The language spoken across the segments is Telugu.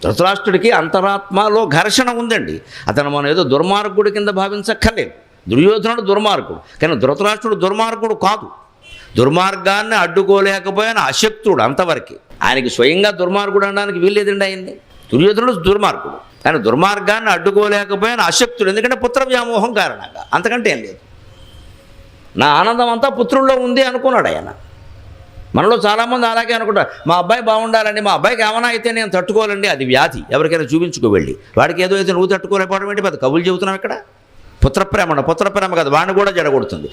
ధృతరాష్ట్రుడికి అంతరాత్మలో ఘర్షణ ఉందండి. అతను మనం ఏదో దుర్మార్గుడి కింద భావించక్కర్లేదు. దుర్యోధనుడు దుర్మార్గుడు, కానీ ధృతరాష్ట్రుడు దుర్మార్గుడు కాదు. దుర్మార్గాన్ని అడ్డుకోలేకపోయిన అశక్తుడు అంతవరకు. ఆయనకి స్వయంగా దుర్మార్గుడు అనడానికి వీల్లేదండి. ఆయన్ని దుర్యోధనుడు దుర్మార్గుడు, కానీ దుర్మార్గాన్ని అడ్డుకోలేకపోయిన అశక్తుడు. ఎందుకంటే పుత్ర వ్యామోహం కారణంగా, అంతకంటే ఏం లేదు. నా ఆనందం అంతా పుత్రుల్లో ఉంది అనుకున్నాడు ఆయన. మనలో చాలామంది అలాగే అనుకుంటారు, మా అబ్బాయి బాగుండాలండి, మా అబ్బాయికి ఏమైనా అయితే నేను తట్టుకోవాలండి. అది వ్యాధి. ఎవరికైనా చూపించుకో వెళ్ళి. వాడికి ఏదో అయితే నువ్వు తట్టుకోలేకపోవడం ఏంటి? పెద్ద కబులు చెబుతున్నావు ఇక్కడ. పుత్రప్రేమ కదా, వాడిని కూడా జడగొడుతుంది.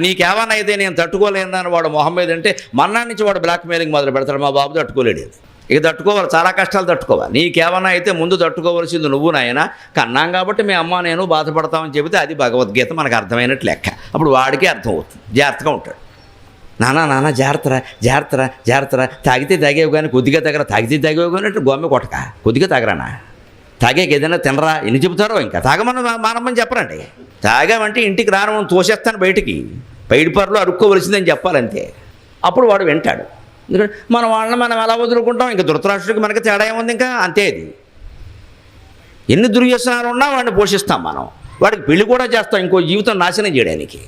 నీకేమైనా అయితే నేను తట్టుకోలేనని వాడు మొహం మీద అంటే మన్నాడి నుంచి వాడు బ్లాక్ మెయిలింగ్ మొదలు పెడతాడు. మా బాబు తట్టుకోలేడు. ఇక తట్టుకోవాలి, చాలా కష్టాలు తట్టుకోవాలి. నీకేమైనా అయితే ముందు తట్టుకోవాల్సింది నువ్వు నాయన. కన్నాం కాబట్టి మీ అమ్మ నేను బాధపడతామని చెబితే అది భగవద్గీత మనకు అర్థమైనట్టు లెక్క. అప్పుడు వాడికి అర్థం అవుతుంది, జాగ్రత్తగా ఉంటాడు. నాన్న జాగ్రత్తరా తాగితే తాగేవు కానీ కొద్దిగా తగరా, తాగితే తాగేవు కానీ అంటే గొమ్మె కొట్టక కొద్దిగా తాగరానా, తాగేకి ఏదైనా తినరా ఎన్ని చెబుతారో. ఇంకా తాగమని మానమని చెప్పరండి. తాగామంటే ఇంటికి రానమని తోసేస్తాను బయటికి, పైడిపర్లో అడుక్కోవలసిందని చెప్పాలంతే. అప్పుడు వాడు వింటాడు. ఎందుకంటే మన వాళ్ళని మనం ఎలా వదులుకుంటాం? ఇంకా ధృతరాష్ట్రుడికి మనకి తేడా ఏముంది? ఇంకా అంతే. అది ఎన్ని దుర్వ్యసనాలు ఉన్నా వాడిని పోషిస్తాం మనం. వాడికి పెళ్లి కూడా చేస్తాం ఇంకో జీవితం నాశనం చేయడానికి.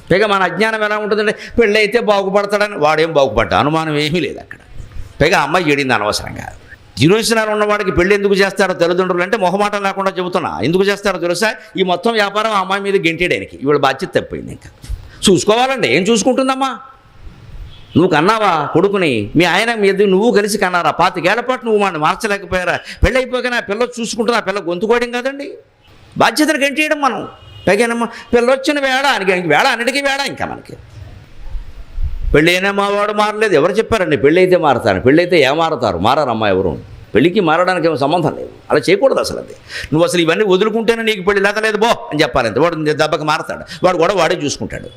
పైగా మన అజ్ఞానం ఎలా ఉంటుందంటే పెళ్ళి అయితే బాగుపడతాడని. వాడేం బాగుపడ్డా అనుమానం ఏమీ లేదు అక్కడ. పైగా అమ్మాయి చెడింది అనవసరంగా. దుర్వ్యసనాలు ఉన్నవాడికి పెళ్ళి ఎందుకు చేస్తారో తల్లిదండ్రులు అంటే మొహమాటం లేకుండా చెబుతున్నా. ఎందుకు చేస్తారో తెలుసా? ఈ మొత్తం వ్యాపారం ఆ అమ్మాయి మీద గెంటేయడానికి. ఇవాళ బాధ్యత తప్పింది. ఇంకా చూసుకోవాలండి. ఏం చూసుకుంటుందమ్మా? నువ్వు కన్నావా కొడుకుని? మీ ఆయన మీద నువ్వు కలిసి కన్నారా? 25 ఏళ్ల పాటు నువ్వు వాడిని మార్చలేకపోయారా? పెళ్ళి అయిపోయినా పిల్ల చూసుకుంటున్నా. పిల్ల గొంతుకోవడం కాదండి, బాధ్యతను గెంటేయడం మనం. పైగానమ్మా పిల్ల వచ్చిన వేళ వేళ అన్నిటికీ వేళ. ఇంకా మనకి పెళ్ళి అయినా మా వాడు మారలేదు. ఎవరు చెప్పారండి పెళ్ళి అయితే మారతాను? పెళ్ళి అయితే మారతారు? మారారమ్మా ఎవరు. పెళ్ళికి మారడానికి ఏమో సంబంధం లేదు. అలా చేయకూడదు అసలు. అది నువ్వు అసలు ఇవన్నీ వదులుకుంటేనే నీకు పెళ్ళి లేకలేదు బో అని చెప్పాలంతే. వాడు దెబ్బకి మారతాడు. వాడు కూడా వాడే చూసుకుంటాడు.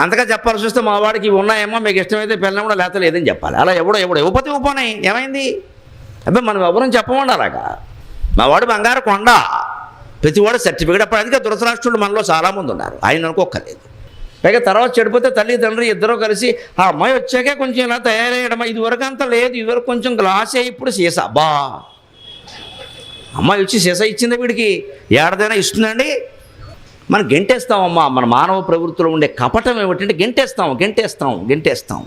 అంతగా చెప్పాల్సి వస్తే మా వాడికి ఇవి ఉన్నాయేమో, మీకు ఇష్టమైతే పిల్లలు కూడా లేతలేదని చెప్పాలి. అలా ఎవడో యువపతి ఉపనాయి ఏమైంది? అబ్బాయి మనం ఎవరని చెప్పమండి అలాగా. మా వాడు బంగారు కొండ, ప్రతివాడు సర్టిఫికేట్. అప్పుడు అందుకే ధృతరాష్ట్రుడు మనలో చాలామంది ఉన్నారు. ఆయన అనుకోక్కర్లేదు. పైగా తర్వాత చెడిపోతే తల్లి తండ్రి ఇద్దరూ కలిసి ఆ అమ్మాయి వచ్చాకే కొంచెం ఇలా తయారయ్యడమా. ఇదివరకు అంత లేదు. ఇదివరకు కొంచెం గ్లాస్ అయ్యి ఇప్పుడు సీసా. బా అమ్మాయి వచ్చి సీసా ఇచ్చింది వీడికి. ఏడాదైనా ఇస్తుందండి. మనం గెంటేస్తామమ్మా. మన మానవ ప్రవృత్తిలో ఉండే కపటం ఏమిటంటే గెంటేస్తాం.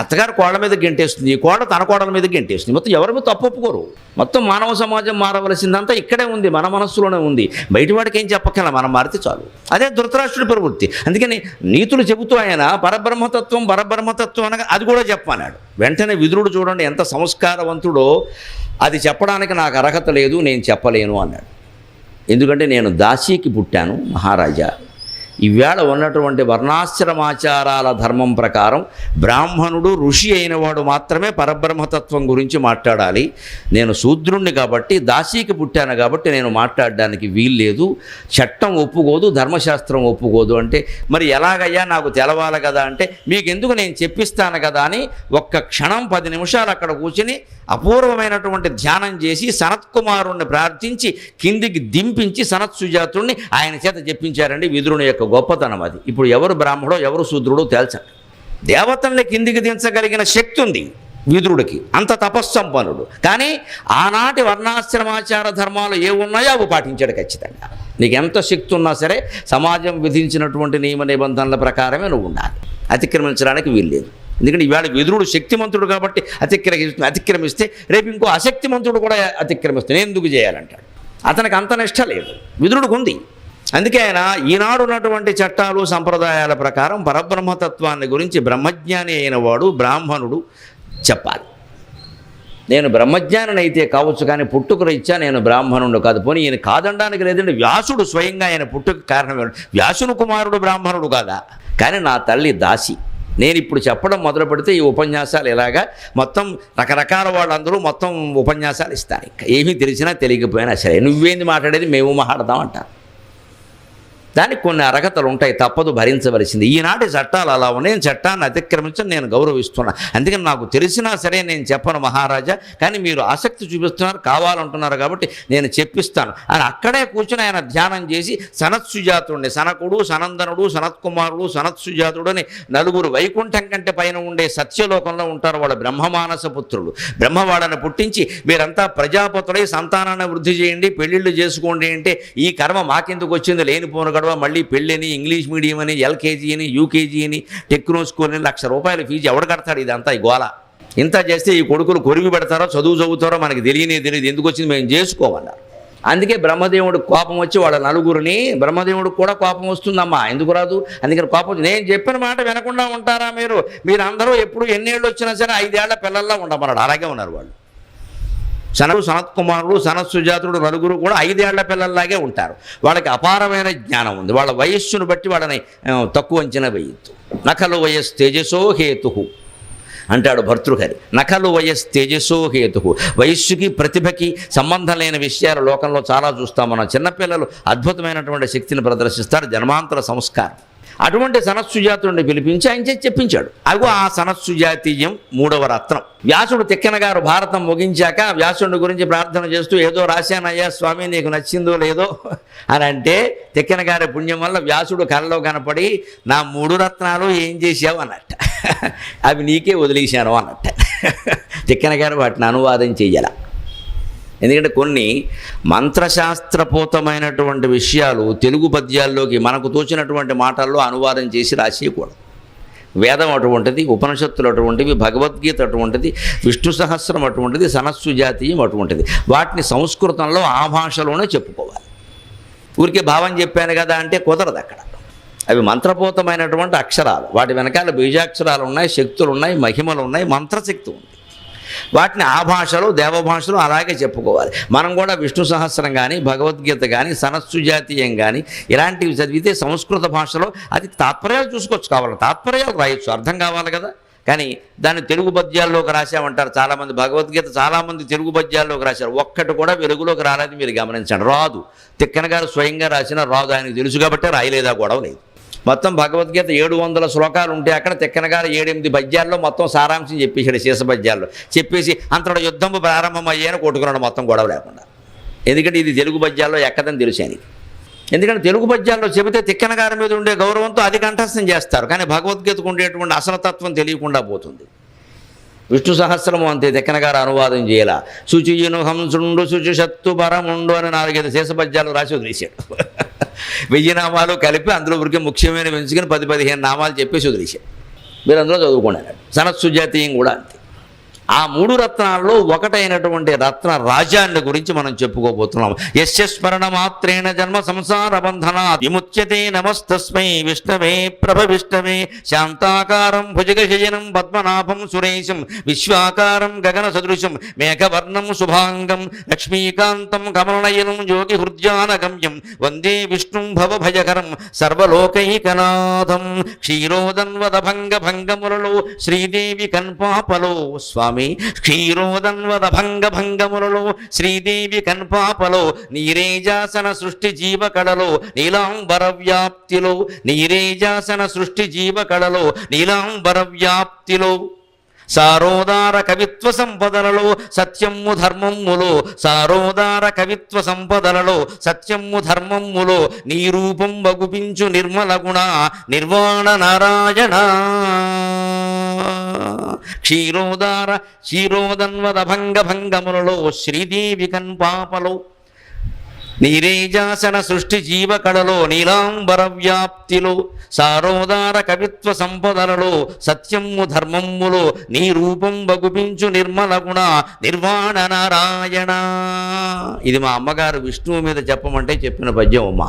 అత్తగారు కోళ్ళ మీద గెంటేస్తుంది, ఈ కోళ్ళ తన కోడల మీద గెంటేస్తుంది. మొత్తం ఎవరి మీద తప్పు ఒప్పుకోరు. మొత్తం మానవ సమాజం మారవలసిందంతా ఇక్కడే ఉంది, మన మనస్సులోనే ఉంది. బయటివాడికి ఏం చెప్పక్కల, మనం మారితే చాలు. అదే ధృతరాష్ట్రుడి ప్రవృత్తి. అందుకని నీతులు చెబుతూ ఆయన పరబ్రహ్మతత్వం అనగా అది కూడా చెప్పన్నాడు. వెంటనే విదురుడు చూడండి ఎంత సంస్కారవంతుడో. అది చెప్పడానికి నాకు అర్హత లేదు, నేను చెప్పలేను అన్నాడు. ఎందుకంటే నేను దాసీకి పుట్టాను మహారాజా. ఈవేళ ఉన్నటువంటి వర్ణాశ్రమాచారాల ధర్మం ప్రకారం బ్రాహ్మణుడు ఋషి అయినవాడు మాత్రమే పరబ్రహ్మతత్వం గురించి మాట్లాడాలి. నేను శూద్రుణ్ణి కాబట్టి, దాసీకి పుట్టాను కాబట్టి నేను మాట్లాడడానికి వీల్లేదు. చట్టం ఒప్పుకోదు, ధర్మశాస్త్రం ఒప్పుకోదు. అంటే మరి ఎలాగయ్యా నాకు తెలవాలి కదా అంటే, మీకెందుకు నేను చెప్పిస్తాను కదా అని ఒక్క క్షణం 10 నిమిషాలు అక్కడ కూర్చుని అపూర్వమైనటువంటి ధ్యానం చేసి సనత్కుమారుణ్ణి ప్రార్థించి కిందికి దింపించి సనత్ సుజాతుణ్ణి ఆయన చేత చెప్పించారండి. విదురుని యొక్క గొప్పతనం అది. ఇప్పుడు ఎవరు బ్రాహ్మడో ఎవరు శూద్రుడో తేల్చండి. దేవతల్ని కిందికి దించగలిగిన శక్తి ఉంది విదురుడికి, అంత తపస్సంపన్నుడు. కానీ ఆనాటి వర్ణాశ్రమాచార ధర్మాలు ఏ ఉన్నాయో అవి పాటించాడు ఖచ్చితంగా. నీకు ఎంత శక్తి ఉన్నా సరే సమాజం విధించినటువంటి నియమ నిబంధనల ప్రకారమే నువ్వు ఉండాలి. అతిక్రమించడానికి వీల్లేదు. ఎందుకంటే ఇవాళ విదురుడు శక్తిమంతుడు కాబట్టి అతిక్రమిస్తే రేపు ఇంకో అశక్తిమంతుడు కూడా అతిక్రమిస్తే నేను ఎందుకు చేయాలంటాడు. అతనికి అంత నిష్ట లేదు, విదురుడికి ఉంది. అందుకే ఆయన ఈనాడు ఉన్నటువంటి చట్టాలు సంప్రదాయాల ప్రకారం పరబ్రహ్మతత్వాన్ని గురించి బ్రహ్మజ్ఞాని అయిన వాడు బ్రాహ్మణుడు చెప్పాలి. నేను బ్రహ్మజ్ఞాని అయితే కావచ్చు, కానీ పుట్టుక రీత్యా నేను బ్రాహ్మణుడు కాదు. పోనీ ఈయన కాదనడానికి లేదంటే వ్యాసుడు స్వయంగా ఆయన పుట్టుక కారణమే. వ్యాసుని కుమారుడు బ్రాహ్మణుడు కాదా? కానీ నా తల్లి దాసి. నేను ఇప్పుడు చెప్పడం మొదలు పెడితే ఈ ఉపన్యాసాలు ఇలాగా మొత్తం రకరకాల వాళ్ళందరూ మొత్తం ఉపన్యాసాలు ఇస్తారు. ఇంకా ఏమీ తెలిసినా తెలియకపోయినా సరే నువ్వేంది మాట్లాడేది మేము మాట్లాడదాం అంటారు. దానికి కొన్ని అర్హతలు ఉంటాయి, తప్పదు, భరించవలసింది. ఈనాటి చట్టాలు అలా ఉన్నాయి. చట్టాన్ని అతిక్రమించని నేను గౌరవిస్తున్నా. అందుకని నాకు తెలిసినా సరే నేను చెప్పను మహారాజా, కానీ మీరు ఆసక్తి చూపిస్తున్నారు, కావాలంటున్నారు కాబట్టి నేను చెప్పిస్తాను అని అక్కడే కూర్చుని ఆయన ధ్యానం చేసి సనత్సుజాతుడిని, సనకుడు, సనందనుడు, సనత్కుమారుడు, సనత్సుజాతుడు అని నలుగురు వైకుంఠం కంటే పైన ఉండే సత్యలోకంలో ఉంటారు. వాళ్ళ బ్రహ్మమానస పుత్రులు. బ్రహ్మ వాళ్ళని పుట్టించి మీరంతా ప్రజాపతులై సంతానాన్ని వృద్ధి చేయండి, పెళ్ళిళ్ళు చేసుకోండి అంటే ఈ కర్మ మాకెందుకు వచ్చింది, లేనిపోను మళ్ళీ పెళ్ళని, ఇంగ్లీష్ మీడియం అని, ఎల్కేజీ అని, యూకేజీ అని, టెక్నో స్కూల్ అని, ₹1,00,000 ఫీజు ఎవడు కడతాడు? ఇదంతా ఈ గోల. ఇంత చేస్తే ఈ కొడుకులు కొరివి పెడతారో చదువుతారో మనకి తెలియదు, ఎందుకు వచ్చింది మేము చేసుకోమన్నారు. అందుకే బ్రహ్మదేవుడు కోపం వచ్చి వాళ్ళ నలుగురిని, బ్రహ్మదేవుడికి కూడా కోపం వస్తుందమ్మా, ఎందుకు రాదు? అందుకని కోపం వచ్చి, నేను చెప్పిన మాట వినకుండా ఉంటారా మీరు అందరూ ఎప్పుడు ఎన్నేళ్ళు వచ్చినా సరే 5 ఏళ్ల పిల్లల్లా ఉండమన్నాడు. అలాగే ఉన్నారు వాళ్ళు. సనత్కుమారుడు, సనత్సుజాతుడు నలుగురు కూడా 5 ఏళ్ల పిల్లల్లాగే ఉంటారు. వాళ్ళకి అపారమైన జ్ఞానం ఉంది. వాళ్ళ వయస్సును బట్టి వాళ్ళని తక్కువ అంచనా వేయద్దు. నఖలు వయస్ తేజసో హేతు అంటాడు భర్తృహరి. నఖలు వయస్ తేజసో హేతు. వయస్సుకి ప్రతిభకి సంబంధం లేని విషయాలు లోకంలో చాలా చూస్తాం మనం. చిన్నపిల్లలు అద్భుతమైనటువంటి శక్తిని ప్రదర్శిస్తారు, జన్మాంతర సంస్కారం. అటువంటి సనత్సుజాతుడిని పిలిపించి ఆయన చేసి చెప్పించాడు. అగో ఆ సనత్సుజాతీయం 3వ రత్నం. వ్యాసుడు తిక్కన గారు భారతం ముగించాక వ్యాసుడి గురించి ప్రార్థన చేస్తూ, ఏదో రాశానయ్యా స్వామి, నీకు నచ్చిందో లేదో అని అంటే, తిక్కన గారి పుణ్యం వల్ల వ్యాసుడు కళ్ళలో కనపడి, నా 3 రత్నాలు ఏం చేశావు అన్నట్ట. అవి నీకే వదిలేశాను అన్నట్ట. తిక్కన గారు వాటిని అనువాదం చెయ్యాల. ఎందుకంటే కొన్ని మంత్రశాస్త్రపూతమైనటువంటి విషయాలు తెలుగు పద్యాల్లోకి మనకు తోచినటువంటి మాటల్లో అనువాదం చేసి రాసేయకూడదు. వేదం అటువంటిది, ఉపనిషత్తులు అటువంటివి, భగవద్గీత అటువంటిది, విష్ణు సహస్రం అటువంటిది, సనత్సుజాతీయం అటువంటిది. వాటిని సంస్కృతంలో ఆ భాషలోనే చెప్పుకోవాలి. ఊరికే భావం చెప్పాను కదా అంటే కుదరదు అక్కడ. అవి మంత్రపూతమైనటువంటి అక్షరాలు. వాటి వెనకాల బీజాక్షరాలు ఉన్నాయి, శక్తులు ఉన్నాయి, మహిమలు ఉన్నాయి, మంత్రశక్తి ఉంది. వాటిని ఆ భాషలో, దేవభాషలో అలాగే చెప్పుకోవాలి. మనం కూడా విష్ణు సహస్రం కానీ, భగవద్గీత కానీ, సనత్సుజాతీయం కానీ ఇలాంటివి చదివితే సంస్కృత భాషలో అది తాత్పర్యాలు చూసుకోవచ్చు. కావాలి తాత్పర్యాలు రాయొచ్చు, అర్థం కావాలి కదా. కానీ దాన్ని తెలుగు పద్యాల్లోకి రాశామంటారు చాలామంది. భగవద్గీత చాలామంది తెలుగు పద్యాల్లోకి రాశారు, ఒక్కటి కూడా వెలుగులోకి రాలేదు. మీరు గమనించండి, రాదు. తిక్కన గారు స్వయంగా రాసిన రాదు, ఆయనకు తెలుసు కాబట్టి రాయలేదా గొడవ లేదు. మొత్తం భగవద్గీత 700 శ్లోకాలు ఉంటే అక్కడ తిక్కన గారు 7-8 పద్యాల్లో మొత్తం సారాంశం చెప్పేశాడు. శేష పద్యాల్లో చెప్పేసి అంతటా యుద్ధం ప్రారంభమయ్యాను కొట్టుకున్నాడు, మొత్తం గొడవ లేకుండా. ఎందుకంటే ఇది తెలుగు పద్యాల్లో ఎక్కదని తెలుసు ఆయనకి. ఎందుకంటే తెలుగు పద్యాల్లో చెబితే తిక్కన గారి మీద ఉండే గౌరవంతో అది కంఠస్థం చేస్తారు, కానీ భగవద్గీతకు ఉండేటువంటి అసలతత్వం తెలియకుండా పోతుంది. విష్ణు సహస్రము అంతే, తిక్కన గారు అనువాదం చేయాల. శుచియును హంసుండు శుచిషత్తు పరముండు అని 4-5 శేష పద్యాలు రాసి వదిలేశాడు. 1000 నామాలు కలిపి అందులో ఊరికే ముఖ్యమైన పెంచుకొని 10-15 నామాలు చెప్పేసి వదిలేశాడు. మీరు అందులో చదువుకున్నారు. సనత్సుజాతీయం కూడా అంతే. ఆ 3 రత్నాల్లో ఒకటైనటువంటి రత్న రాజాన్ని గురించి మనం చెప్పుకోబోతున్నాం. యస్య స్మరణ మాత్రేణ జన్మ సంసార బంధనా విముచ్యతే నమస్తస్మై విష్ణవే ప్రభవిష్ణవే శాంతాకారం భుజగశయనం పద్మనాభం సురేశం విశ్వాకారం గగన సదృశం మేఘవర్ణం శుభాంగం లక్ష్మీకాంతం కమలనయనం యోగి హృద్యానగమ్యం వందే విష్ణుం భవభయకరం సర్వలోకైకనాథం. క్షీరోదన్వద భంగ భంగములలో శ్రీదేవి కన్పాపలో స్వామి క్షీరోదన్వద భంగ భంగములలో శ్రీదేవి కన్పాపలో నీరేజాసన సృష్టి జీవకళలో నీలాంబర వ్యాప్తిలో నీరేజాసన సృష్టి జీవకళలో నీలాంబర వ్యాప్తిలో సారోదార కవిత్వ సంపదలలో సత్యము ధర్మములో సారోదార కవిత్వ సంపదలలో సత్యము ధర్మములో నీ రూపం వగుపించు నిర్మల గుణ నిర్వాణ నారాయణ. క్షీరోదన్వద భంగ భంగములలో శ్రీదేవి కన్పాపలో నీరేజాసన సృష్టి జీవకళలో నీలాంబర వ్యాప్తిలో సారోదార కవిత్వ సంపదలలో సత్యము ధర్మములో నీ రూపం వగుపించు నిర్మల గుణ నిర్వాణ నారాయణ. ఇది మా అమ్మగారు విష్ణువు మీద చెప్పమంటే చెప్పిన పద్యం. అమ్మ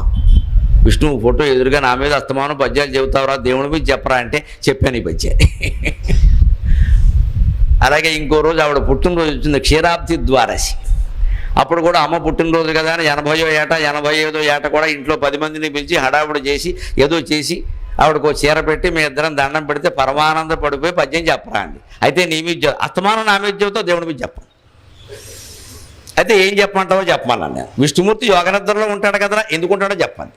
విష్ణువు ఫోటో ఎదురుగా నా మీద అస్తమానం పద్యాలు చెబుతావురా, దేవుని మీద చెప్పరా అంటే చెప్పాను ఈ పద్యాన్ని. అలాగే ఇంకో రోజు ఆవిడ పుట్టినరోజు వచ్చింది, క్షీరాబ్ది ద్వాదశి. అప్పుడు కూడా అమ్మ పుట్టినరోజు కదా అని 80వ ఏట 85వ ఏట కూడా ఇంట్లో 10 మందిని పిలిచి హడావుడి చేసి ఏదో చేసి ఆవిడకు చీర పెట్టి మీ ఇద్దరం దండం పెడితే పరమానంద పడిపోయి పద్యం చెప్పరా అండి. అయితే నీ మీద అస్తమానం నా మీద చెబుతావు, దేవుడి మీద చెప్పను. అయితే ఏం చెప్పమంటావో చెప్పమన్నాను నేను. విష్ణుమూర్తి యోగనిద్రలో ఉంటాడు కదరా, ఎందుకుంటాడో చెప్పండి.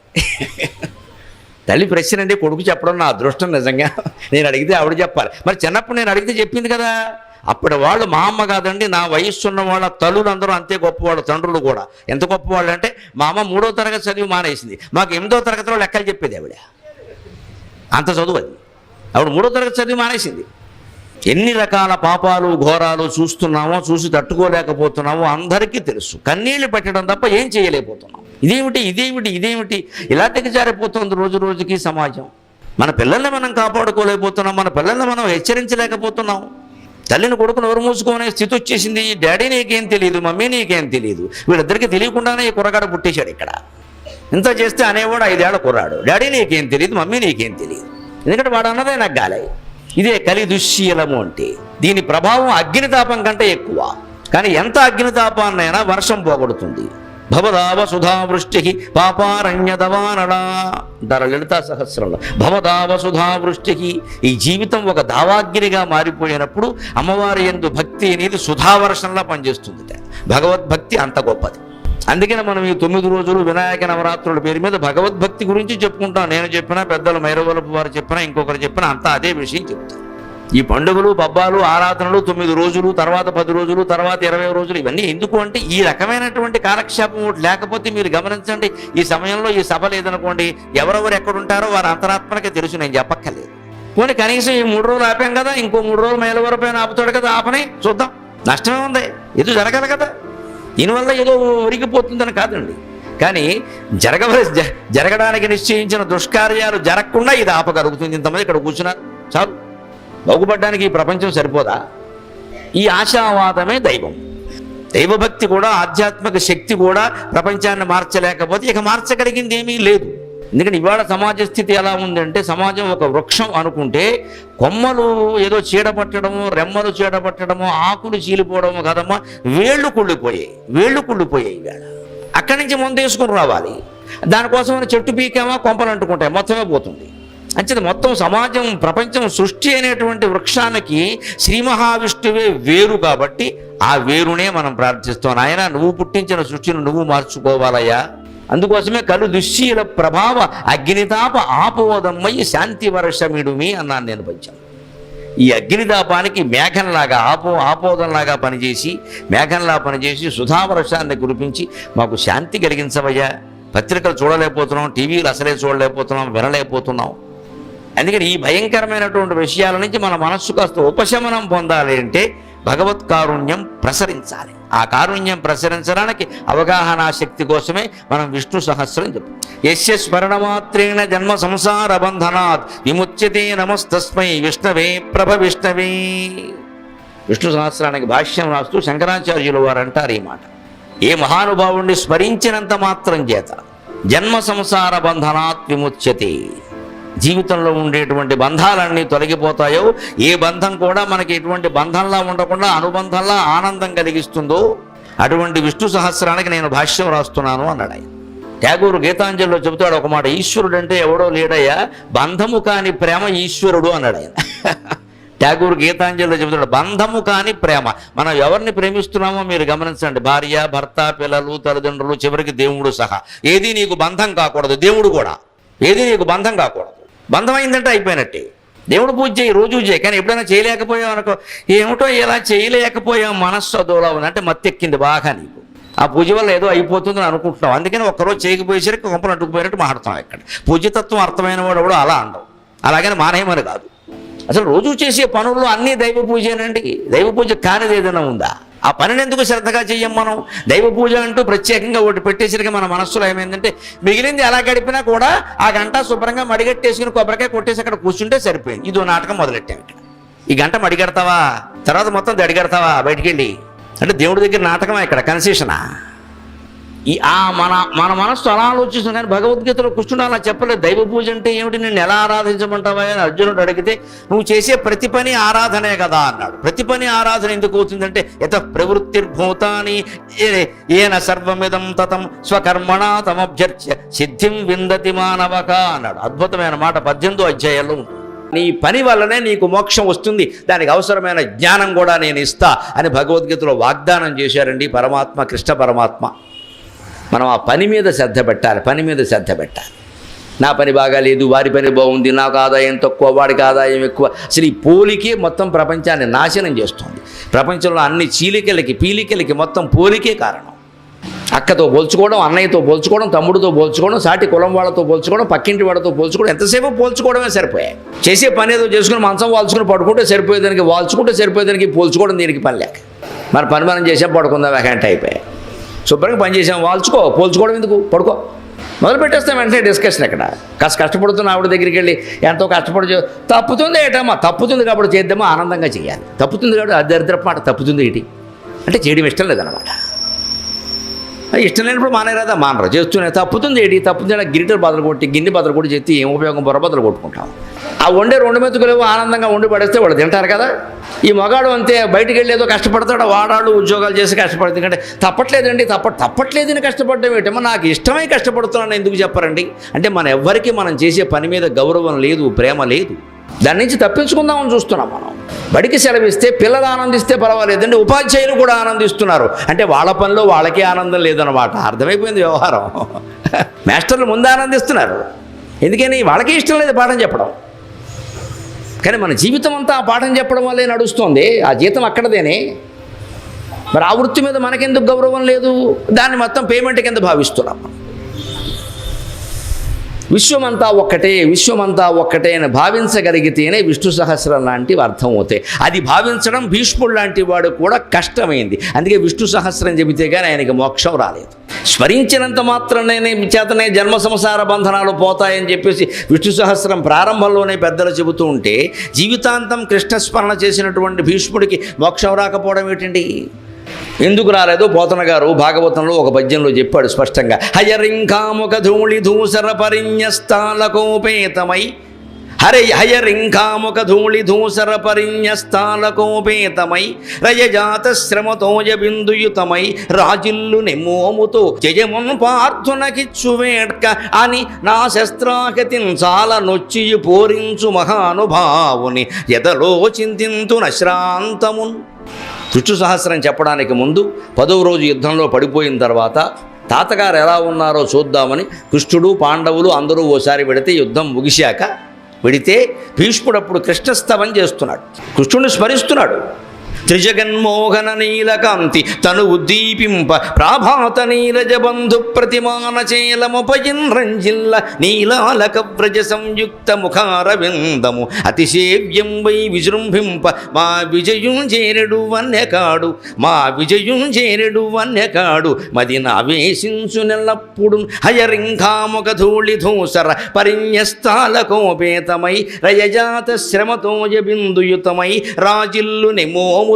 తల్లి ప్రశ్న అండి, కొడుకు చెప్పడం నా అదృష్టం నిజంగా. నేను అడిగితే ఆవిడ చెప్పాలి. మరి చిన్నప్పుడు నేను అడిగితే చెప్పింది కదా. అప్పటి వాళ్ళు మా అమ్మ కాదండి, నా వయస్సు ఉన్న వాళ్ళ తల్లులు అందరూ అంతే గొప్పవాళ్ళు, తండ్రులు కూడా. ఎంత గొప్పవాళ్ళు అంటే మా అమ్మ 3వ తరగతి చదివి మానేసింది, మాకు 8వ తరగతిలో లెక్కలు చెప్పేది ఆవిడ. అంత చదువు అది. ఆవిడ 3వ తరగతి చదివి మానేసింది. ఎన్ని రకాల పాపాలు ఘోరాలు చూస్తున్నామో, చూసి తట్టుకోలేకపోతున్నామో అందరికీ తెలుసు. కన్నీళ్లు పెట్టడం తప్ప ఏం చేయలేకపోతున్నాం. ఇదేమిటి ఇలాంటికి జారిపోతుంది రోజు రోజుకి సమాజం. మన పిల్లల్ని మనం కాపాడుకోలేకపోతున్నాం, మన పిల్లల్ని మనం హెచ్చరించలేకపోతున్నాం. తల్లిని కొడుకు నోరు మూసుకునే స్థితి వచ్చేసింది. డాడీ నీకేం తెలియదు, మమ్మీ నీకేం తెలియదు. వీళ్ళిద్దరికీ తెలియకుండానే ఈ కుర్రగాడు పుట్టేశాడు ఇక్కడ. ఇంత చేస్తే అనేవాడు 5 ఏళ్ల కుర్రాడు, డాడీ నీకేం తెలియదు, మమ్మీ నీకేం తెలియదు. ఎందుకంటే వాడు అన్నదే నగ్గాలి. ఇదే కలి దుశ్శీలము అంటే. దీని ప్రభావం అగ్నితాపం కంటే ఎక్కువ. కానీ ఎంత అగ్నితాపాన్నైనా వర్షం పోగొడుతుంది. భవదావ సుధావృష్టి పాపారణ్యదవానడా అంటారు లలితా సహస్రంలో. భవదావ సుధావృష్టి. ఈ జీవితం ఒక దావాగ్నిగా మారిపోయినప్పుడు అమ్మవారి యందు భక్తి అనేది సుధావర్షంలా పనిచేస్తుంది. భగవద్భక్తి అంత గొప్పది. అందుకని మనం ఈ 9 రోజులు వినాయక నవరాత్రుల పేరు మీద భగవద్భక్తి గురించి చెప్పుకుంటాం. నేను చెప్పినా, పెద్దలు మైరవలపు వారు చెప్పినా, ఇంకొకరు చెప్పినా అంతా అదే విషయం చెప్తారు. ఈ పండుగలు, పబ్బాలు, ఆరాధనలు 9 రోజులు, తర్వాత 10 రోజులు, తర్వాత 20 రోజులు, ఇవన్నీ ఎందుకు అంటే ఈ రకమైనటువంటి కాలక్షేపం లేకపోతే మీరు గమనించండి, ఈ సమయంలో ఈ సభ లేదనుకోండి, ఎవరెవరు ఎక్కడుంటారో వారి అంతరాత్మకే తెలుసు, నేను చెప్పక్కర్లేదు. పోనీ కనీసం ఈ 3 రోజులు ఆపాం కదా, ఇంకో 3 రోజులు మైలవరపైన ఆపుతాడు కదా, ఆపనే చూద్దాం, నష్టమే ఉంది, ఏదో జరగాలి కదా. దీనివల్ల ఏదో ఒరిగిపోతుందని కాదండి, కానీ జరగడానికి నిశ్చయించిన దుష్కార్యాలు జరగకుండా ఇది ఆపగలుగుతుంది. ఇంతమంది ఇక్కడ కూర్చున్నారు, చాలు. బాగుపడ్డానికి ఈ ప్రపంచం సరిపోదా? ఈ ఆశావాదమే దైవం. దైవభక్తి కూడా, ఆధ్యాత్మిక శక్తి కూడా ప్రపంచాన్ని మార్చలేకపోతే ఇక మార్చగలిగింది ఏమీ లేదు. ఎందుకంటే ఇవాళ సమాజ స్థితి ఎలా ఉందంటే, సమాజం ఒక వృక్షం అనుకుంటే కొమ్మలు ఏదో చీడపట్టడము, రెమ్మలు చీడపట్టడము, ఆకులు చీలిపోవడము కదమ్మా, వేళ్ళు కుళ్ళిపోయాయి ఇవాళ. అక్కడి నుంచి ముందేసుకుని రావాలి. దానికోసం చెట్టు పీకామా కొంపలు అంటుకుంటాయి, మొత్తమే పోతుంది. అంచేది మొత్తం సమాజం, ప్రపంచం, సృష్టి అనేటువంటి వృక్షానికి శ్రీ మహావిష్ణువే వేరు కాబట్టి ఆ వేరునే మనం ప్రార్థిస్తాం. ఆయన నువ్వు పుట్టించిన సృష్టిని నువ్వు మార్చుకోవాలయ్యా. అందుకోసమే కలు దుశ్శీల ప్రభావ అగ్నితాప ఆపోదమ్మయ్యి శాంతి వర్షమిడుమి అన్నాను నేను పంచాను. ఈ అగ్నితాపానికి మేఘంలాగా ఆపోదంలాగా పనిచేసి, మేఘంలా పనిచేసి సుధావర్షాన్ని కురిపించి మాకు శాంతి కలిగించవయ్యా. పత్రికలు చూడలేకపోతున్నాం, టీవీలు అసలే చూడలేకపోతున్నాం, వినలేకపోతున్నాం. అందుకని ఈ భయంకరమైనటువంటి విషయాల నుంచి మన మనస్సు కాస్త ఉపశమనం పొందాలి అంటే భగవత్ కారుణ్యం ప్రసరించాలి. ఆ కారుణ్యం ప్రసరించడానికి అవగాహన శక్తి కోసమే మనం విష్ణు సహస్రం చెప్పాం. యస్య స్మరణమాత్రేణ జన్మ సంసార బంధనాత్ విముచ్యతే నమస్తస్మై విష్ణవే ప్రభ విష్ణవే. విష్ణు సహస్రానికి భాష్యం రాస్తూ శంకరాచార్యులు వారు అంటారు ఈ మాట. ఏ మహానుభావుణ్ణి స్మరించినంత మాత్రం చేత జన్మ సంసార బంధనాత్ విముచ్యతే, జీవితంలో ఉండేటువంటి బంధాలన్నీ తొలగిపోతాయో, ఏ బంధం కూడా మనకి ఎటువంటి బంధంలా ఉండకుండా అనుబంధంలా ఆనందం కలిగిస్తుందో అటువంటి విష్ణు సహస్రానికి నేను భాష్యం రాస్తున్నాను అన్నాడు ఆయన. ట్యాగూరు గీతాంజలిలో చెబుతాడు ఒక మాట, ఈశ్వరుడు అంటే ఎవడో లేడయ్యా, బంధము కాని ప్రేమ ఈశ్వరుడు అన్నాడు ఆయన. ట్యాగూరు గీతాంజలిలో చెబుతాడు, బంధము కాని ప్రేమ. మనం ఎవరిని ప్రేమిస్తున్నామో మీరు గమనించండి, భార్య, భర్త, పిల్లలు, తల్లిదండ్రులు, చివరికి దేవుడు సహా. ఏది నీకు బంధం కాకూడదు, దేవుడు కూడా ఏది నీకు బంధం కాకూడదు. బంధం అయిందంటే అయిపోయినట్టే. దేవుడు పూజ చేయి, రోజు చేయి, కానీ ఎప్పుడైనా చేయలేకపోయావు అనుకో, ఏమిటో ఇలా చేయలేకపోయాం, మనస్సు అదోలా ఉంది అంటే మత్తెక్కింది బాగా నీకు. ఆ పూజ వల్ల ఏదో అయిపోతుందని అనుకుంటున్నావు. అందుకని ఒక్కరోజు చేయకపోయేసరికి కొంపలు అడ్డుకుపోయినట్టు మాట్లాడతాం. ఇక్కడ పూజ్యతత్వం అర్థమైన వాడు కూడా అలా అండవు. అలాగని మానేయమని కాదు. అసలు రోజు చేసే పనుల్లో అన్నీ దైవ పూజేనండి. దైవ పూజ కానిది ఏదైనా ఉందా? ఆ పనిని ఎందుకు శ్రద్ధగా చెయ్యం మనం? దైవ పూజ అంటూ ప్రత్యేకంగా ఒకటి పెట్టేసరికి మన మనస్సులో ఏమైందంటే, మిగిలింది ఎలా గడిపినా కూడా ఆ గంట శుభ్రంగా మడిగట్టేసుకుని కొబ్బరికాయ కొట్టేసి అక్కడ కూర్చుంటే సరిపోయింది. ఇదో నాటకం మొదలెట్టాం ఇక్కడ. ఈ గంట మడిగడతావా, తర్వాత మొత్తం దడిగడతావా బయటికి వెళ్ళి అంటే దేవుడి దగ్గర నాటకమా ఇక్కడ, కన్సెషనా? మన మనస్సు అలా ఆలోచిస్తాం. కానీ భగవద్గీతలో కృష్ణుడు అలా చెప్పలేదు. దైవ పూజ అంటే ఏమిటి, నిన్ను ఎలా ఆరాధించమంటావా అని అర్జునుడు అడిగితే, నువ్వు చేసే ప్రతి పని ఆరాధనే కదా అన్నాడు. ప్రతి పని ఆరాధన ఎందుకు అవుతుందంటే, యత ప్రవృత్తిర్భూతాని ఏన సర్వమిదం తతం స్వకర్మణా తమభ్యర్చ్య సిద్ధిం విందతి మానవక అన్నాడు. అద్భుతమైన మాట 18వ అధ్యాయంలో ఉంటుంది. నీ పని వల్లనే నీకు మోక్షం వస్తుంది, దానికి అవసరమైన జ్ఞానం కూడా నేను ఇస్తా అని భగవద్గీతలో వాగ్దానం చేశారండి పరమాత్మ, కృష్ణ పరమాత్మ. మనం ఆ పని మీద శ్రద్ధ పెట్టాలి, పని మీద శ్రద్ధ పెట్టాలి. నా పని బాగాలేదు, వారి పని బాగుంది, నాకు ఆదాయం తక్కువ, వాడికి ఆదాయం ఎక్కువ. అసలు ఈ పోలికే మొత్తం ప్రపంచాన్ని నాశనం చేస్తుంది. ప్రపంచంలో అన్ని పీలికలకి మొత్తం పోలికే కారణం. అక్కతో పోల్చుకోవడం, అన్నయ్యతో పోల్చుకోవడం, తమ్ముడితో పోల్చుకోవడం, సాటి కులం వాళ్ళతో పోల్చుకోవడం, పక్కింటి వాళ్ళతో పోల్చుకోవడం, ఎంతసేపు పోల్చుకోవడమే సరిపోయాయి. చేసే పని ఏదో చేసుకుని మంచం వాల్చుకుని పడుకుంటే సరిపోయేదానికి పోల్చుకోవడం దీనికి పని లేక, మన పని మనం చేసాం పడుకుందాం వ్యాకంటే అయిపోయాయి. శుభ్రంగా పని చేసాం, పోల్చుకోవడం ఎందుకు, పడుకో. మొదలు పెట్టేస్తాం వెంటనే డిస్కషన్. ఇక్కడ కష్టపడుతున్న ఆవిడ దగ్గరికి వెళ్ళి ఎంతో కష్టపడి తప్పుతుంది ఏటమ్మా, తప్పుతుంది కాబట్టి చేద్దామా, ఆనందంగా చేయాలి. తప్పుతుంది కాబట్టి అది దరిద్రపు మాట, తప్పుతుంది ఏంటి అంటే చేయడం ఇష్టం లేదన్నమాట. ఇష్టం లేనప్పుడు మానేరాదా, మానరా, చేస్తూనే తప్పుతుంది ఏంటి, తప్పుతుంది గిరిటలు బదులు కొట్టి గిన్నె బదులు కొట్టి చేస్తే ఏం ఉపయోగం, బొర్ర బదులు కొట్టుకుంటాం. ఆ వండే 2 మెతుకులు ఆనందంగా వండి పడేస్తే వాళ్ళు తింటారు కదా. ఈ మగాడు అంతే, బయటికి వెళ్ళి ఏదో కష్టపడతాడు, వాడాడు ఉద్యోగాలు చేసి కష్టపడుతుంది. ఎందుకంటే తప్పట్లేదండి, తప్పట్లేదని కష్టపడడం ఏంటమ్మా, నాకు ఇష్టమై కష్టపడుతున్నాను ఎందుకు చెప్పరండి అంటే మన ఎవ్వరికీ మనం చేసే పని మీద గౌరవం లేదు, ప్రేమ లేదు. దాని నుంచి తప్పించుకుందామని చూస్తున్నాం మనం. బడికి సెలవిస్తే పిల్లలు ఆనందిస్తే పర్వాలేదండి, ఉపాధ్యాయులు కూడా ఆనందిస్తున్నారు అంటే వాళ్ళ పనిలో వాళ్ళకే ఆనందం లేదన్నమాట. అర్థమైపోయింది వ్యవహారం. మాస్టర్లు ముందు ఆనందిస్తున్నారు, ఎందుకని వాళ్ళకే ఇష్టం లేదు పాఠం చెప్పడం. కానీ మన జీవితం అంతా ఆ పాఠం చెప్పడం వల్లే నడుస్తుంది. ఆ జీతం అక్కడదేనే. మరి ఆ వృత్తి మీద మనకెందుకు గౌరవం లేదు? దాన్ని మొత్తం పేమెంట్ కింద భావిస్తున్నాం. విశ్వమంతా ఒక్కటే అని భావించగలిగితేనే విష్ణు సహస్రం లాంటివి అర్థమవుతాయి. అది భావించడం భీష్ముడు లాంటి వాడు కూడా కష్టమైంది. అందుకే విష్ణు సహస్రం చెబితే కానీ ఆయనకి మోక్షం రాలేదు. స్మరించినంత మాత్రమే చేతనే జన్మ సంసార బంధనాలు పోతాయని చెప్పేసి విష్ణు సహస్రం ప్రారంభంలోనే పెద్దలు చెబుతూ ఉంటే, జీవితాంతం కృష్ణస్మరణ చేసినటువంటి భీష్ముడికి మోక్షం రాకపోవడం ఏంటండి? ఎందుకు రాలేదో పోతన గారు భాగవతంలో ఒక పద్యంలో చెప్పాడు స్పష్టంగా. హయరింకాముఖ ధూళి ధూసర పరిణ్యస్థాలకోపేతమై హయరింకాముఖ ధూళి ధూసర పరిణ్యస్థాలకోపేతమై రయజాత శ్రమతోయ బిందుయుతమై రాజిల్లు నెమ్మోముతో జయమున్ పార్థునకిచ్చు వేడ్క అని నా శస్త్రాగతిన్ చాలా నొచ్చియు పోరించు మహానుభావుని ఎదలో చింతింతున శ్రాంతమున్. విష్ణు సహస్రం చెప్పడానికి ముందు 10వ రోజు యుద్ధంలో పడిపోయిన తర్వాత తాతగారు ఎలా ఉన్నారో చూద్దామని కృష్ణుడు, పాండవులు అందరూ ఓసారి వెడితే, యుద్ధం ముగిశాక వెడితే భీష్ముడు అప్పుడు కృష్ణస్తవం చేస్తున్నాడు, కృష్ణుడిని స్మరిస్తున్నాడు. త్రిజగన్మోహన నీలకాంతి తను ఉద్దీపింప ప్రాభాత నీరజ బంధు ప్రతిమాన చేలముపజిన్రంజిల్ల నీలాలక వ్రజ సంయుక్త ముఖారవిందము అతిశేవ్యం వై విజృంభింప మా విజయం చేరెడు వన్యకాడు మది నావేశించు నెల్లప్పుడు హయరింకాముఖ ధూళి ధూసర పరిణ్యస్థాలకోపేతమై రయజాత శ్రమతోజ బిందుయుతమై రాజిల్లు నెమోము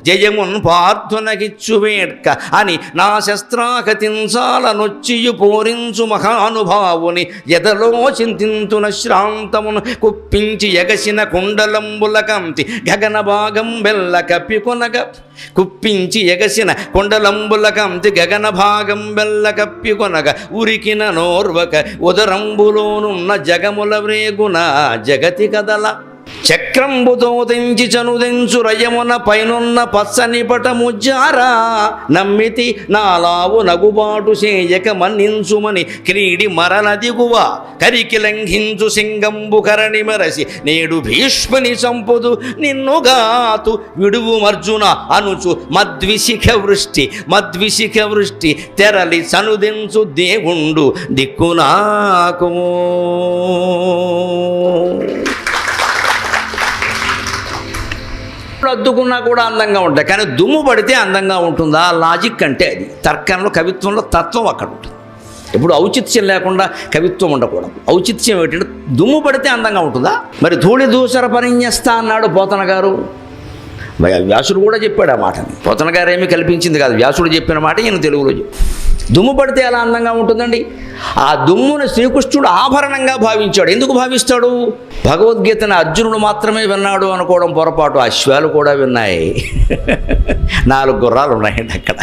జయమున్ పార్థునకిచ్చు వేడ్క అని నా శస్త్రాకతించాల నొచ్చియు పోరించు మహానుభావుని ఎదలో చింతింతున శ్రాంతమును కుప్పించి ఎగసిన కుండలంబుల కంతి గగన భాగం బెల్ల కప్పికొనగ కుప్పించి ఎగసిన కుండలంబుల కంతి గగన భాగం బెల్ల కప్పికొనగ ఉరికిన నోర్వక ఉదరంబులోనున్న జగముల వ్రేగున జగతి కదల చక్రంబుతో తెంచి చనుదెంచు రయమున పైనున్న పచ్చని పటముజ్జారా నమ్మితి నాలావు నగుబాటు చేయక మన్నించుమని క్రీడి మరల దిగువ కరికి లంఘించు సింగంబు కరణి మరసి నేడు భీష్ముని చంపుదు నిన్నుగాతు విడువు అర్జున అనుచు మద్విశిఖ వృష్టి తెరలి చనుదెంచు దేవుండు దిక్కునాకు. అద్దుకున్నా కూడా అందంగా ఉంటాయి, కానీ దుమ్ము పడితే అందంగా ఉంటుందా? లాజిక్ అంటే అది. తర్కంలో, కవిత్వంలో తత్వం అక్కడ ఉంటుంది. ఇప్పుడు ఔచిత్యం లేకుండా కవిత్వం ఉండకూడదు. ఔచిత్యం ఏంటంటే దుమ్ము పడితే అందంగా ఉంటుందా? మరి ధూళి దూసర పరిణ్యస్తా అన్నాడు పోతన గారు. వ్యాసుడు కూడా చెప్పాడు ఆ మాటని. పోతన గారు ఏమీ కల్పించింది కాదు, వ్యాసుడు చెప్పిన మాట ఈయన తెలుగులో చెప్పు. దుమ్ము పడితే ఎలా అందంగా ఉంటుందండి? ఆ దుమ్మును శ్రీకృష్ణుడు ఆభరణంగా భావించాడు. ఎందుకు భావిస్తాడు? భగవద్గీతను అర్జునుడు మాత్రమే విన్నాడు అనుకోవడం పొరపాటు. అశ్వాలు కూడా విన్నాయి. 4 గుర్రాలు ఉన్నాయండి అక్కడ.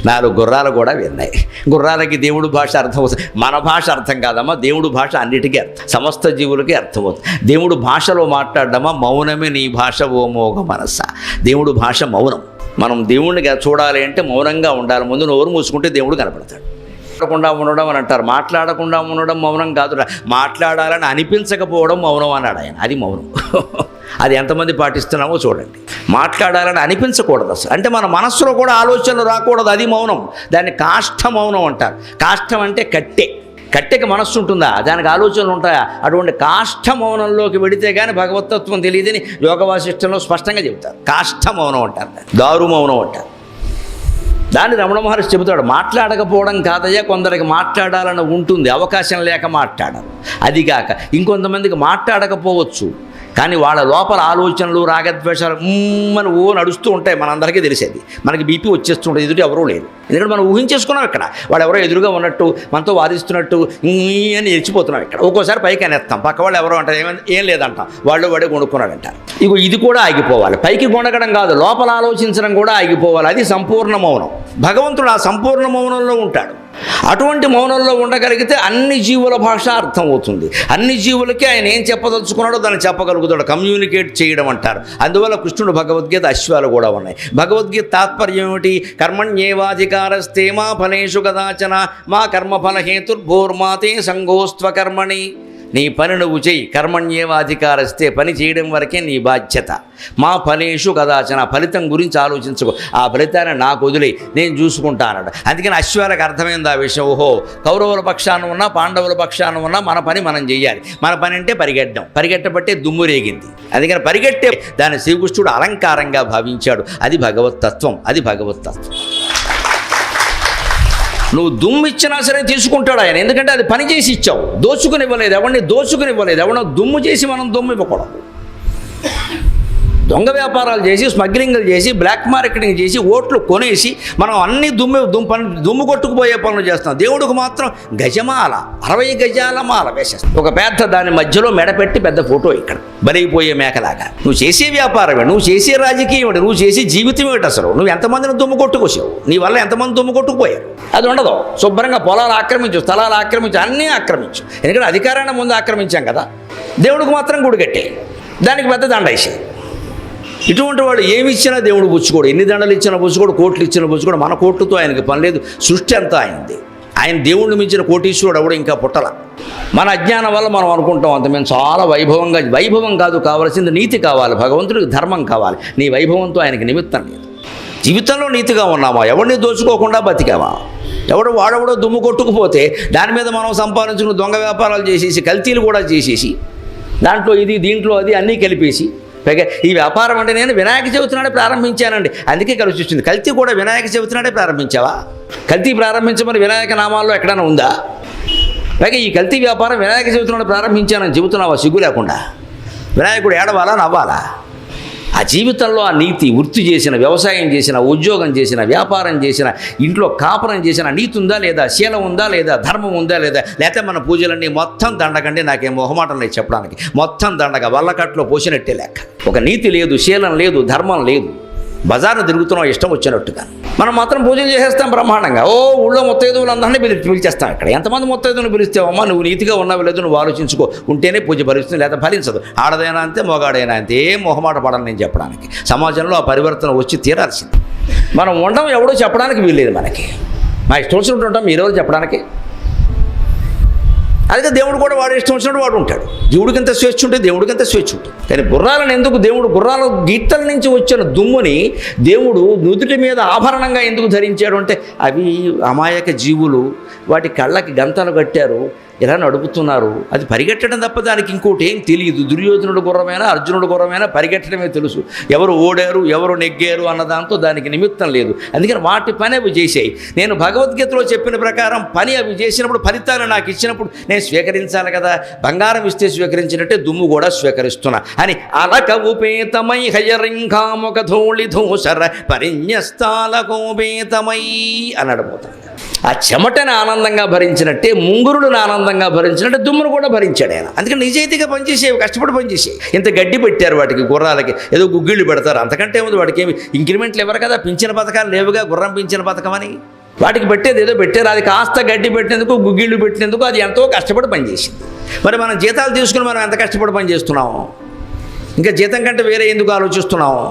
4 గుర్రాలు కూడా విన్నాయి. గుర్రాలకి దేవుడు భాష అర్థమవుతుంది. మన భాష అర్థం కాదమ్మా, దేవుడు భాష అన్నిటికీ అర్థం, సమస్త జీవులకి అర్థమవుతుంది. దేవుడు భాషలో మాట్లాడడమా మౌనమే నీ భాష ఓ మోగ మనస్స. దేవుడు భాష మౌనం. మనం దేవుణ్ణి చూడాలి అంటే మౌనంగా ఉండాలి. ముందు నోరు మూసుకుంటే దేవుడు కనపడతాడు. మాట్లాడకుండా ఉండడం అని అంటారు. మాట్లాడకుండా ఉండడం మౌనం కాదురా, మాట్లాడాలని అనిపించకపోవడం మౌనం అన్నాడు ఆయన. అది మౌనం. అది ఎంతమంది పాటిస్తున్నామో చూడండి. మాట్లాడాలని అనిపించకూడదు అసలు, అంటే మన మనస్సులో కూడా ఆలోచనలు రాకూడదు, అది మౌనం. దాన్ని కాష్ఠ మౌనం అంటారు. కాష్ఠం అంటే కట్టెకి మనస్సు ఉంటుందా, దానికి ఆలోచనలు ఉంటాయా? అటువంటి కాష్ఠ మౌనంలోకి వెడితే కానీ భగవతత్వం తెలియదని యోగ వాసిష్టంలో స్పష్టంగా చెబుతారు. కాష్ఠ మౌనం అంటారు, దారు మౌనం అంటారు. దాన్ని రమణ మహర్షి చెబుతాడు. మాట్లాడకపోవడం కాదయ్యా, కొందరికి మాట్లాడాలని ఉంటుంది, అవకాశం లేక మాట్లాడరు. అదిగాక ఇంకొంతమందికి మాట్లాడకపోవచ్చు, కానీ వాళ్ళ లోపల ఆలోచనలు రాగద్వేషాలు మన నడుస్తూ ఉంటాయి. మనందరికీ తెలిసేది. మనకి బీపీ వచ్చేస్తుంటుంది, ఎదురు ఎవరూ లేరు. ఎందుకంటే మనం ఊహించేసుకున్నాం ఇక్కడ వాడు ఎవరో ఎదురుగా ఉన్నట్టు, మనతో వాదిస్తున్నట్టు అని ఎరిచిపోతున్నాం. ఇక్కడ ఒక్కోసారి పైకి అనేస్తాం, పక్క వాళ్ళు ఎవరో అంటారు, ఏం లేదంటాం, వాళ్ళు వాడే కొనుక్కున్నాడంటారు. ఇది కూడా ఆగిపోవాలి. పైకి కొనగడం కాదు, లోపల ఆలోచించడం కూడా ఆగిపోవాలి. అది సంపూర్ణ మౌనం. భగవంతుడు ఆ సంపూర్ణ మౌనంలో ఉంటాడు. అటువంటి మౌనంలో ఉండగలిగితే అన్ని జీవుల భాష అర్థమవుతుంది. అన్ని జీవులకి ఆయన ఏం చెప్పదలుచుకున్నాడో దాన్ని చెప్పగలుగుతాడు. కమ్యూనికేట్ చేయడం అంటారు. అందువల్ల కృష్ణుడు భగవద్గీత అశ్వాలు కూడా ఉన్నాయి. భగవద్గీత తాత్పర్యం ఏమిటి? కర్మణ్యేవాధికారస్తే మా ఫలేషు కదాచన మా కర్మఫలహేతుర్భూర్మాతే సంగోస్త్వకర్మణి. నీ పని నువ్వు చెయ్యి. కర్మణ్యేవాధికారస్తే, పని చేయడం వరకే నీ బాధ్యత. మా ఫలేషు కదాచన, ఫలితం గురించి ఆలోచించుకో, ఆ ఫలితాన్ని నాకు వదిలే, నేను చూసుకుంటానట. అందుకని అశ్వాలకు అర్థమైంది ఆ విషయం. ఓహో, కౌరవుల పక్షాన ఉన్నా పాండవుల పక్షాన ఉన్నా మన పని మనం చెయ్యాలి. మన పని అంటే పరిగెట్టడం. పరిగెట్టబట్టే దుమ్ము రేగింది. అందుకని పరిగెట్టే దాన్ని శ్రీకృష్ణుడు అలంకారంగా భావించాడు. అది భగవత్తత్వం. అది భగవత్తత్వం. నువ్వు దుమ్ము ఇచ్చినా సరే తీసుకుంటాడు ఆయన. ఎందుకంటే అది పని చేసి ఇచ్చావు, దోచుకుని ఇవ్వలేదు. ఎవరిని దోచుకుని ఇవ్వలేదు. ఎవరినో దుమ్ము చేసి మనం దుమ్ము ఇవ్వకూడదు. దొంగ వ్యాపారాలు చేసి, స్మగ్లింగ్లు చేసి, బ్లాక్ మార్కెటింగ్ చేసి, ఓట్లు కొనేసి మనం అన్ని దుమ్ము కొట్టుకుపోయే పనులు చేస్తాం. దేవుడికి మాత్రం గజమాల, 60 గజాల మాల వేసేస్తాం. ఒక పెద్ద దాని మధ్యలో మెడపెట్టి పెద్ద ఫోటో ఇక్కడ బలైపోయే మేకలాగా. నువ్వు చేసే వ్యాపారమే, నువ్వు చేసే రాజకీయం, నువ్వు చేసే జీవితం ఏమిటి అసలు? నువ్వు ఎంతమందిని దుమ్ము కొట్టుకొచ్చావు? నీ వల్ల ఎంతమంది దుమ్ము కొట్టుకుపోయారు? అది ఉండదు. శుభ్రంగా పొలాలు ఆక్రమించు, స్థలాలు ఆక్రమించు, అన్నీ ఆక్రమించు. ఎందుకంటే అధికారాన్ని ముందు ఆక్రమించాం కదా. దేవుడికి మాత్రం గుడి కట్టే, దానికి పెద్ద దండ వేసి. ఇటువంటి వాడు ఏమి ఇచ్చినా దేవుడు పుచ్చుకోడు. ఎన్ని దండలు ఇచ్చినా పుచ్చుకోడు, కోట్లు ఇచ్చినా పుచ్చుకోడు. మన కోట్లతో ఆయనకి పని లేదు. సృష్టి అంతా ఆయనది. ఆయన దేవుణ్ణి మించిన కోటీశ్వరుడు ఎవడు ఇంకా పుట్టల. మన అజ్ఞానం వల్ల మనం అనుకుంటాం అంత మేము చాలా వైభవంగా. వైభవం కాదు, కావాల్సింది నీతి కావాలి. భగవంతుడికి ధర్మం కావాలి. నీ వైభవంతో ఆయనకి నిమిత్తం లేదు. జీవితంలో నీతిగా ఉన్నామా? ఎవరిని దోచుకోకుండా బతికామా? వాడెవడో దుమ్ము కొట్టుకుపోతే దాని మీద మనం సంపాదించుకున్న దొంగ వ్యాపారాలు చేసేసి, కల్తీలు కూడా చేసేసి, దాంట్లో ఇది దీంట్లో అది అన్నీ కలిపేసి, పైగా ఈ వ్యాపారం అంటే నేను వినాయక చవితి నాడే ప్రారంభించానండి, అందుకే కలిసి వచ్చింది. కల్తీ కూడా వినాయక చవితి నాడే ప్రారంభించావా? కల్తీ ప్రారంభించమని వినాయక నామాల్లో ఎక్కడైనా ఉందా? పైగా ఈ కల్తీ వ్యాపారం వినాయక చవితి నాడు ప్రారంభించానని చెబుతున్నావా సిగ్గు లేకుండా? వినాయకుడు ఏడవాలా, నవ్వాలా? ఆ జీవితంలో ఆ నీతి, వృత్తి చేసిన, వ్యవసాయం చేసిన, ఉద్యోగం చేసిన, వ్యాపారం చేసిన, ఇంట్లో కాపురం చేసిన నీతి ఉందా లేదా? శీలం ఉందా లేదా? ధర్మం ఉందా లేదా? లేకపోతే మన పూజలన్నీ మొత్తం దండకండి, నాకేం మొహమాటం లేదు చెప్పడానికి. మొత్తం దండగా వల్లకట్లో పోసినట్టే లెక్క. ఒక నీతి లేదు, శీలం లేదు, ధర్మం లేదు. బజార్ను తిరుగుతున్నాం ఇష్టం వచ్చినట్టుగా. మనం మాత్రం పూజలు చేసేస్తాం బ్రహ్మాండంగా. ఊళ్ళో ముత్తైదువులందరినీ పిలిచేస్తాం. ఇక్కడ ఎంతమంది ముత్తైదువులను పిలిస్తావమ్మా? నువ్వు నీతిగా ఉన్నావు లేదు, నువ్వు ఆలోచించుకో. ఉంటేనే పూజ ఫలిస్తుంది, లేదా ఫలించదు. ఆడదైనా అంతే, మొగాడైనా అంతే. ఏం మొహమాట పడను నేను చెప్పడానికి. సమాజంలో ఆ పరివర్తన వచ్చి తీరాల్సింది. మనం ఉండడం ఎవడో చెప్పడానికి వీల్లేదు. మనకి మా ఇష్టం వచ్చినట్టు ఉంటాం, మీరెవరు చెప్పడానికి? అందుకే దేవుడు కూడా వాడు ఇష్టం వచ్చినట్టు వాడు ఉంటాడు. జీవుడికి ఎంత స్వేచ్ఛ ఉంటే దేవుడికి ఎంత స్వేచ్ఛ ఉంటుంది. కానీ గుర్రాలను ఎందుకు దేవుడు గుర్రాల గీతల నుంచి వచ్చిన దుమ్ముని దేవుడు నుదుటి మీద ఆభరణంగా ఎందుకు ధరించాడు అంటే, అవి అమాయక జీవులు, వాటి కళ్ళకి గంతలు కట్టారు, ఇలా నడుపుతున్నారు. అది పరిగెట్టడం తప్ప దానికి ఇంకోటి ఏం తెలియదు. దుర్యోధనుడు గుర్రమైనా అర్జునుడు గుర్రమైనా పరిగెట్టడమే తెలుసు. ఎవరు ఓడారు, ఎవరు నెగ్గారు అన్న దాంతో దానికి నిమిత్తం లేదు. అందుకని వాటి పని అవి చేసాయి. నేను భగవద్గీతలో చెప్పిన ప్రకారం పని అవి చేసినప్పుడు, ఫలితాన్ని నాకు ఇచ్చినప్పుడు నేను స్వీకరించాలి కదా. బంగారం ఇస్తే స్వీకరించినట్టే దుమ్ము కూడా స్వీకరిస్తున్నా అని అలక ఉపేతమై హయరింఖాముఖ ధూళి ధూసర పరిన్యస్తాల కోపేతమై అన్నాడు పోతాడు. ఆ చెమటని ఆనందంగా భరించినట్టే, ముంగురుడుని ఆనందంగా భరించినట్టే దుమ్మును కూడా భరించాడు ఆయన. అందుకని నిజాయితీగా పనిచేసేవి, కష్టపడి పనిచేసేవి. ఇంత గడ్డి పెట్టారు వాటికి, గుర్రాలకి ఏదో గుగ్గిళ్ళు పెడతారు, అంతకంటే ఉంది. వాటికి ఏమి ఇంక్రిమెంట్లు ఇవ్వరు కదా. పింఛన పథకాలు లేవుగా, గుర్రం పింఛన పథకం అని. వాటికి పెట్టేది ఏదో పెట్టారు. అది కాస్త గడ్డి పెట్టినందుకు, గుగ్గిళ్ళు పెట్టినందుకు అది ఎంతో కష్టపడి పనిచేసింది. మరి మనం జీతాలు తీసుకుని మనం ఎంత కష్టపడి పని చేస్తున్నాము? ఇంకా జీతం కంటే వేరే ఎందుకు ఆలోచిస్తున్నాము?